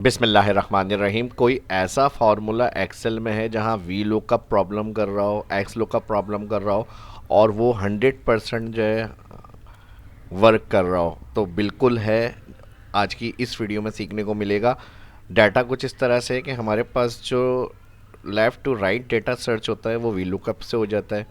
बिस्मिल्लाहिर्रहमानिर्रहीम। कोई ऐसा फार्मूला एक्सेल में है जहां वी लुकअप प्रॉब्लम कर रहा हो, एक्स लुकअप प्रॉब्लम कर रहा हो और वो 100% जो है वर्क कर रहा हो? तो बिल्कुल है। आज की इस वीडियो में सीखने को मिलेगा। डाटा कुछ इस तरह से है कि हमारे पास जो left to right data search होता है वो वी लुकअप से हो जाता है,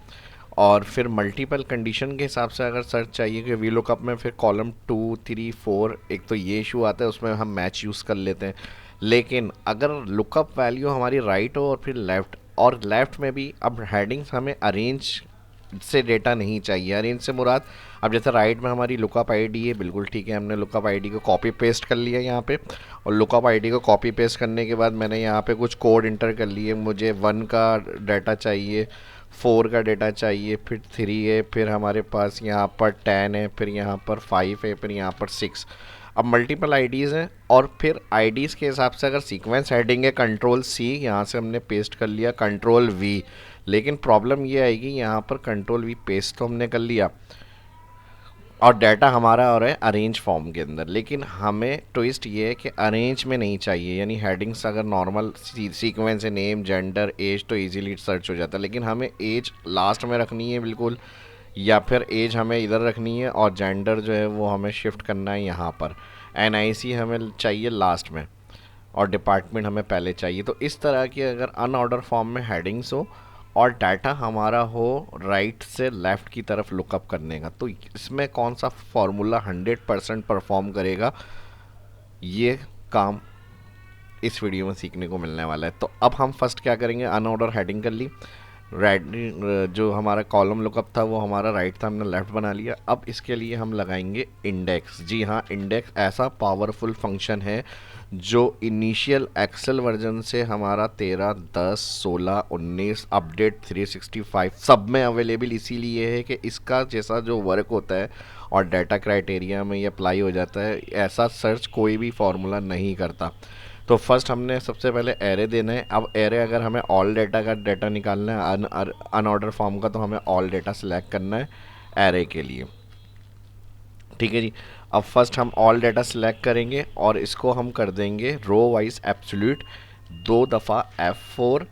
और फिर मल्टीपल कंडीशन के हिसाब से अगर सर्च चाहिए कि वी लुकअप में फिर कॉलम 2 3 4, एक तो ये इशू आता है, उसमें हम मैच यूज़ कर लेते हैं। लेकिन अगर लुकअप वैल्यू हमारी राइट हो और फिर लेफ़्ट, और लेफ़्ट में भी अब हेडिंग्स हमें अरेंज से डेटा नहीं चाहिए। अरेंज से मुराद, अब जैसे राइट में हमारी लुकअप आईडी है, बिल्कुल ठीक है, हमने लुकअप आईडी को कॉपी पेस्ट कर लिया यहाँ पे। और लुकअप आईडी को कॉपी पेस्ट करने के बाद मैंने यहाँ पे कुछ कोड इंटर कर लिए। मुझे 1 का डाटा चाहिए, 4 का डाटा चाहिए, फिर 3 है, फिर हमारे पास यहाँ पर 10 है, फिर यहाँ पर 5 है, फिर यहाँ पर 6। अब मल्टीपल आईडीज़ हैं, और फिर आईडीज़ के हिसाब से अगर सीक्वेंस हेडिंग है कंट्रोल सी, यहाँ से हमने पेस्ट कर लिया कंट्रोल वी। लेकिन प्रॉब्लम ये आएगी, यहाँ पर कंट्रोल वी पेस्ट तो हमने कर लिया और डाटा हमारा और है अरेंज फॉर्म के अंदर, लेकिन हमें ट्विस्ट ये है कि अरेंज में नहीं चाहिए। यानी हेडिंग्स अगर नॉर्मल सीक्वेंस है, नेम जेंडर एज, तो इजीली सर्च हो जाता है, लेकिन हमें एज लास्ट में रखनी है बिल्कुल, या फिर एज हमें इधर रखनी है और जेंडर जो है वो हमें शिफ्ट करना है यहाँ पर। एनआईसी हमें चाहिए लास्ट में और डिपार्टमेंट हमें पहले चाहिए। तो इस तरह की अगर अनऑर्डर फॉर्म में हेडिंग्स हो और डाटा हमारा हो राइट से लेफ़्ट की तरफ लुकअप करने का, तो इसमें कौन सा फॉर्मूला 100% परफॉर्म करेगा, ये काम इस वीडियो में सीखने को मिलने वाला है। तो अब हम फर्स्ट क्या करेंगे, अनऑर्डर हेडिंग कर ली। राइट, जो हमारा कॉलम लुकअप था वो हमारा राइट था, हमने लेफ़्ट बना लिया। अब इसके लिए हम लगाएंगे इंडेक्स। जी हाँ, इंडेक्स ऐसा पावरफुल फंक्शन है जो इनिशियल एक्सेल वर्जन से हमारा 13 10 16 19 अपडेट 365 सब में अवेलेबल इसीलिए है कि इसका जैसा जो वर्क होता है और डाटा क्राइटेरिया में ये अप्लाई हो जाता है, ऐसा सर्च कोई भी फार्मूला नहीं करता। तो फर्स्ट हमने सबसे पहले एरे देना है। अब एरे अगर हमें ऑल डाटा का डाटा निकालना है अनऑर्डर फॉर्म का, तो हमें ऑल डाटा सेलेक्ट करना है एरे के लिए। ठीक है जी। अब फर्स्ट हम ऑल डाटा सेलेक्ट करेंगे और इसको हम कर देंगे रो वाइज एब्सोल्यूट, 2 दफ़ा F4।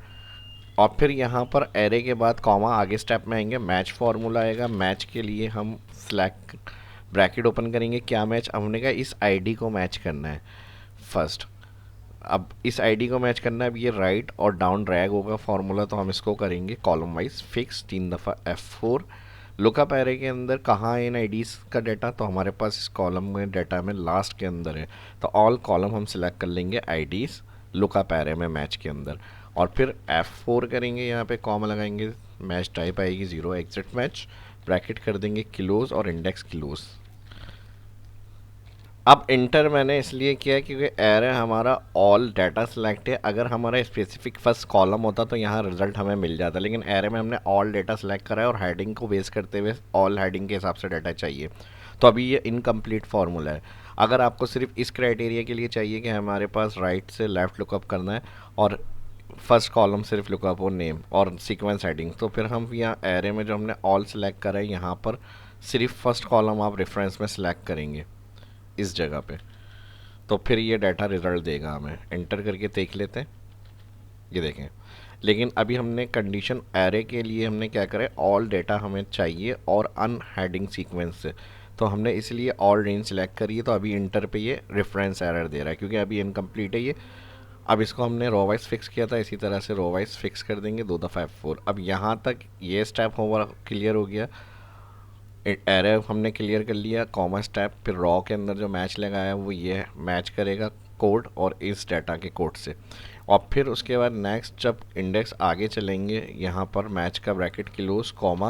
और फिर यहाँ पर एरे के बाद कॉमा, आगे स्टेप में आएंगे मैच फार्मूला आएगा। मैच के लिए हम सेलेक्ट ब्रैकेट ओपन करेंगे, क्या मैच, हमने कहा इस आईडी को मैच करना है फर्स्ट। अब इस आईडी को मैच करना है। अब ये राइट और डाउन ड्रैग होगा फार्मूला, तो हम इसको करेंगे कॉलम वाइज फिक्स, 3 दफ़ा F4। लुकअप एरे के अंदर कहाँ है इन आईडीज़ का डाटा, तो हमारे पास इस कॉलम में डाटा में लास्ट के अंदर है, तो ऑल कॉलम हम सिलेक्ट कर लेंगे आईडीज़ लुकअप एरे में मैच के अंदर। और फिर F4 करेंगे, यहाँ पे कॉमा लगाएंगे, मैच टाइप आएगी 0 एग्जिट मैच, ब्रैकेट कर देंगे क्लोज और इंडेक्स क्लोज। अब इंटर मैंने इसलिए किया क्योंकि एरे हमारा ऑल डाटा सेलेक्ट है। अगर हमारा स्पेसिफिक फर्स्ट कॉलम होता तो यहाँ रिजल्ट हमें मिल जाता, लेकिन एरे में हमने ऑल डाटा सेलेक्ट करा है और हेडिंग को बेस करते हुए ऑल हेडिंग के हिसाब से डाटा चाहिए। तो अभी ये इनकम्प्लीट फार्मूला है। अगर आपको सिर्फ इस क्राइटेरिया के लिए चाहिए कि हमारे पास राइट से लेफ़्ट लुकअप करना है और फर्स्ट कॉलम सिर्फ लुकअप और नेम और सीक्वेंस हेडिंग, तो फिर हम यहाँ एरे में जो हमने ऑल सेलेक्ट करा है, यहाँ पर सिर्फ फर्स्ट कॉलम आप रेफरेंस में सेलेक्ट करेंगे इस जगह पे, तो फिर ये डाटा रिजल्ट देगा। हमें एंटर करके देख लेते हैं, ये देखें। लेकिन अभी हमने कंडीशन एरे के लिए हमने क्या करें, ऑल डाटा हमें चाहिए और अन हेडिंग सीक्वेंस से, तो हमने इसलिए ऑल रेंज सेलेक्ट करी है। तो अभी इंटर पे ये रेफरेंस एरर दे रहा है क्योंकि अभी इनकम्प्लीट है ये। अब इसको हमने रो वाइज फिक्स किया था, इसी तरह से रो वाइज फिक्स कर देंगे, 2 दफ़ा F4। अब यहाँ तक ये स्टेप होगा क्लियर हो गया, एरे हमने क्लियर कर लिया, कॉमा स्टेप। फिर रॉ के अंदर जो मैच लगाया वो ये मैच करेगा कोड और इस डाटा के कोड से। और फिर उसके बाद नेक्स्ट जब इंडेक्स आगे चलेंगे, यहाँ पर मैच का ब्रैकेट क्लोज कॉमा,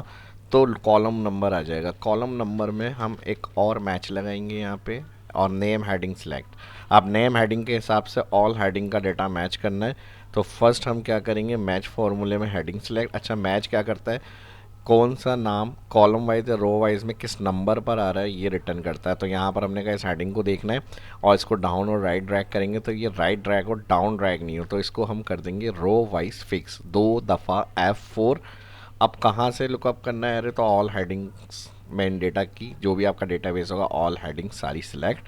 तो कॉलम नंबर आ जाएगा। कॉलम नंबर में हम एक और मैच लगाएंगे यहाँ पे और नेम हेडिंग सेलेक्ट। अब नेम हेडिंग के हिसाब से ऑल हेडिंग का डाटा मैच करना है, तो फर्स्ट हम क्या करेंगे, मैच फॉर्मूले में हेडिंग सेलेक्ट। अच्छा, मैच क्या करता है, कौन सा नाम कॉलम वाइज या रो वाइज में किस नंबर पर आ रहा है ये रिटर्न करता है। तो यहाँ पर हमने कहा इस हेडिंग को देखना है और इसको डाउन और राइट ड्रैग करेंगे, तो ये राइट ड्रैग और डाउन ड्रैग नहीं हो, तो इसको हम कर देंगे रो वाइज फिक्स, 2 दफ़ा F4। अब कहाँ से लुकअप करना है, अरे तो ऑल हेडिंग्स मेन डेटा की, जो भी आपका डेटाबेस होगा ऑल हेडिंग सारी सिलेक्ट।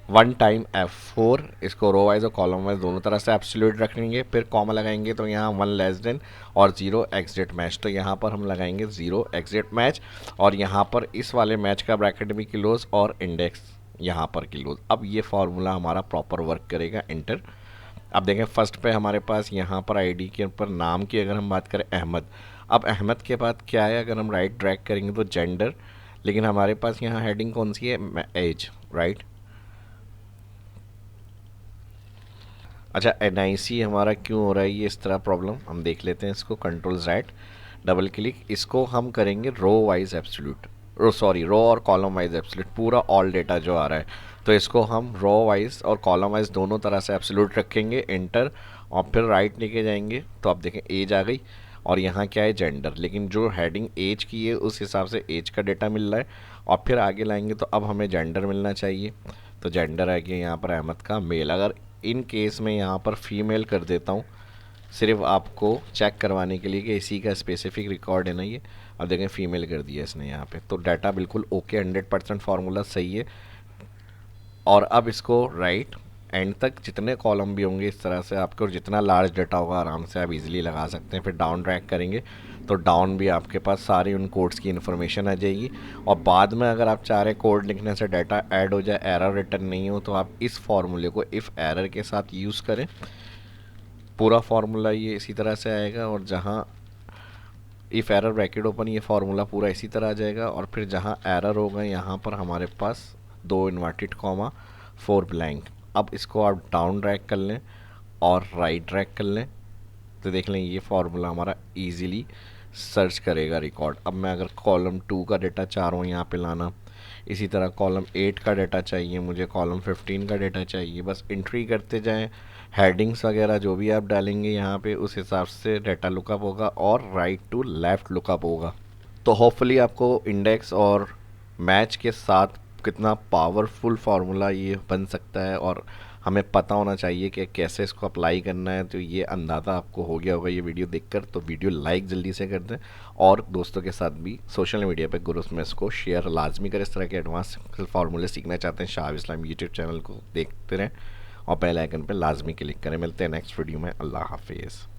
वन टाइम F4, इसको रो वाइज और कॉलम वाइज दोनों तरह से एब्सोल्यूट रखेंगे, फिर कॉमा लगाएंगे तो यहाँ वन लेस देन और जीरो एग्जिट मैच, तो यहाँ पर हम लगाएंगे जीरो एग्जिट मैच, और यहाँ पर इस वाले मैच का ब्रैकेट भी क्लोज और इंडेक्स यहाँ पर क्लोज। अब ये फार्मूला हमारा प्रॉपर वर्क करेगा। इंटर। अब देखें फर्स्ट पे हमारे पास यहाँ पर आईडी के ऊपर नाम की अगर हम बात करें अहमद, अब अहमद के बाद क्या है, अगर हम राइट ड्रैग करेंगे तो जेंडर, लेकिन हमारे पास यहाँ हेडिंग कौन सी है, एज, राइट। अच्छा, NIC हमारा क्यों हो रहा है ये इस तरह प्रॉब्लम, हम देख लेते हैं इसको। कंट्रोल Z, डबल क्लिक, इसको हम करेंगे रो वाइज एब्सोल्यूट, सॉरी रो और कॉलम वाइज एब्सोल्यूट, पूरा ऑल डेटा जो आ रहा है, तो इसको हम रो वाइज और कॉलम वाइज दोनों तरह से एब्सोल्यूट रखेंगे। इंटर, और फिर राइट लेके जाएंगे तो आप देखें एज आ गई, और यहाँ क्या है, जेंडर, लेकिन जो हेडिंग एज की है उस हिसाब से एज का डेटा मिल रहा है, और फिर आगे लाएंगे तो अब हमें जेंडर मिलना चाहिए, तो जेंडर आ गया यहाँ पर अहमद का मेल। अगर इन केस में यहाँ पर फीमेल कर देता हूँ, सिर्फ आपको चेक करवाने के लिए कि इसी का स्पेसिफिक रिकॉर्ड है ना ये, अब देखें फीमेल कर दिया इसने यहाँ पे, तो डाटा बिल्कुल ओके, 100% फार्मूला सही है। और अब इसको राइट एंड तक जितने कॉलम भी होंगे इस तरह से आपके, और जितना लार्ज डाटा होगा आराम से आप इजीली लगा सकते हैं। फिर डाउन ड्रैग करेंगे तो डाउन भी आपके पास सारी उन कोड्स की इन्फॉर्मेशन आ जाएगी, और बाद में अगर आप चाह रहे कोड लिखने से डाटा ऐड हो जाए, एरर रिटर्न नहीं हो, तो आप इस फार्मूले को इफ़ एरर के साथ यूज़ करें। पूरा फार्मूला ये इसी तरह से आएगा, और जहाँ इफ़ एरर ब्रैकेट ओपन, ये फार्मूला पूरा इसी तरह आ जाएगा, और फिर जहाँ एरर होगा यहाँ पर हमारे पास दो इन्वर्टेड कॉमा, फोर ब्लैंक। अब इसको आप डाउन ड्रैग कर लें और राइट ड्रैग कर लें, तो देख लें ये फार्मूला हमारा इजीली सर्च करेगा रिकॉर्ड। अब मैं अगर कॉलम 2 का डेटा चाह रहा हूँ यहाँ पे लाना, इसी तरह कॉलम 8 का डेटा चाहिए मुझे, कॉलम 15 का डेटा चाहिए, बस एंट्री करते जाएं, हेडिंग्स वगैरह जो भी आप डालेंगे यहाँ पे उस हिसाब से डाटा लुकअप होगा और राइट टू लेफ़्ट लुकअप होगा। तो होपफुली आपको इंडेक्स और मैच के साथ कितना पावरफुल फार्मूला ये बन सकता है, और हमें पता होना चाहिए कि कैसे इसको अप्लाई करना है, तो ये अंदाज़ा आपको हो गया होगा ये वीडियो देखकर। तो वीडियो लाइक जल्दी से कर दें, और दोस्तों के साथ भी सोशल मीडिया पे गुरुस में इसको शेयर लाजमी करें। इस तरह के एडवांस फार्मूले सीखना चाहते हैं, शाह इस्लाम यूट्यूब चैनल को देखते रहें और बेल आइकन पर लाजमी क्लिक करें। मिलते हैं नेक्स्ट वीडियो में। अल्लाह हाफिज़।